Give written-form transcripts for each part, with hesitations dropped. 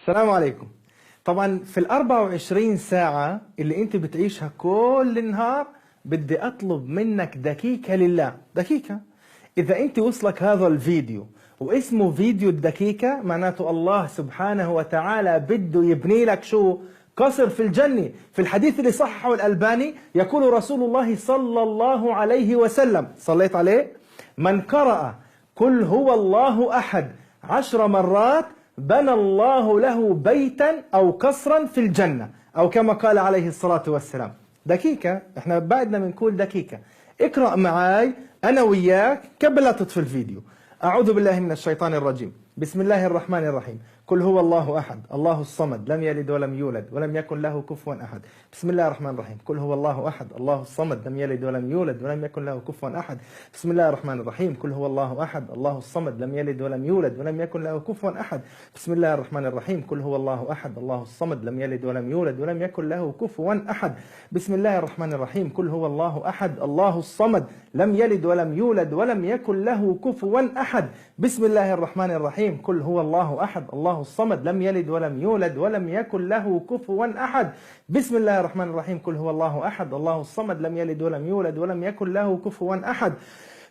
السلام عليكم. طبعا في ال 24 ساعة اللي انت بتعيشها كل النهار بدي اطلب منك دقيقة لله، دقيقة. اذا انت وصلك هذا الفيديو واسمه فيديو الدقيقة، معناته الله سبحانه وتعالى بده يبني لك شو؟ قصر في الجنة. في الحديث اللي صححه الألباني يقول رسول الله صلى الله عليه وسلم، صليت عليه: من قرأ قل هو الله أحد 10 مرات بنى الله له بيتا أو قصرا في الجنة، أو كما قال عليه الصلاة والسلام. دقيقة، احنا بعدنا من كل دقيقة. اقرأ معاي أنا وياك قبل لا تطفي الفيديو. أعوذ بالله من الشيطان الرجيم. بسم الله الرحمن الرحيم. قل هو الله أحد الله الصمد لم يلد ولم يولد ولم يكن له كفوا أحد. بسم الله الرحمن الرحيم. قل هو الله أحد الله الصمد لم يلد ولم يولد ولم يكن له كفوا أحد. بسم الله الرحمن الرحيم. قل هو الله أحد الله الصمد لم يلد ولم يولد ولم يكن له كفوا أحد. بسم الله الرحمن الرحيم. قل هو الله أحد الله الصمد لم يلد ولم يولد ولم يكن له كفوا أحد. بسم الله الرحمن الرحيم. قل هو الله أحد الله الصمد لم يلد ولم يولد ولم يكن له كفوا أحد. بسم الله الرحمن الرحيم. قل هو الله أحد الله الصمد لم يلد ولم يولد ولم يكن له كفوا أحد. بسم الله الرحمن الرحيم. قل هو الله أحد الله الصمد لم يلد ولم يولد ولم يكن له كفوا أحد.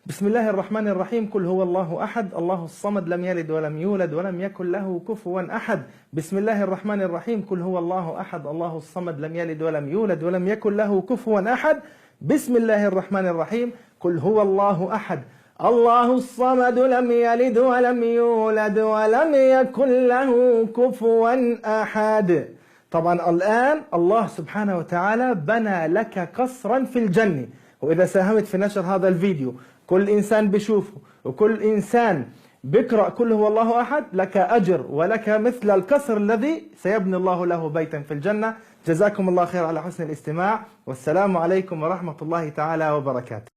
بسم الله الرحمن الرحيم. قل هو الله أحد الله الصمد لم يلد ولم يولد ولم يكن له كفوا أحد. بسم الله الرحمن الرحيم. قل هو الله أحد الله الصمد لم يلد ولم يولد ولم يكن له كفوا أحد. بسم الله الرحمن الرحيم. قل هو الله أحد الله الصمد لم يلد ولم يولد ولم يكن له كفوا أحد. طبعا الآن الله سبحانه وتعالى بنى لك قصرا في الجنة، وإذا ساهمت في نشر هذا الفيديو كل إنسان بشوفه وكل إنسان بقرأ قل هو الله أحد لك أجر ولك مثل القصر الذي سيبني الله له بيتا في الجنة. جزاكم الله خير على حسن الاستماع، والسلام عليكم ورحمة الله تعالى وبركاته.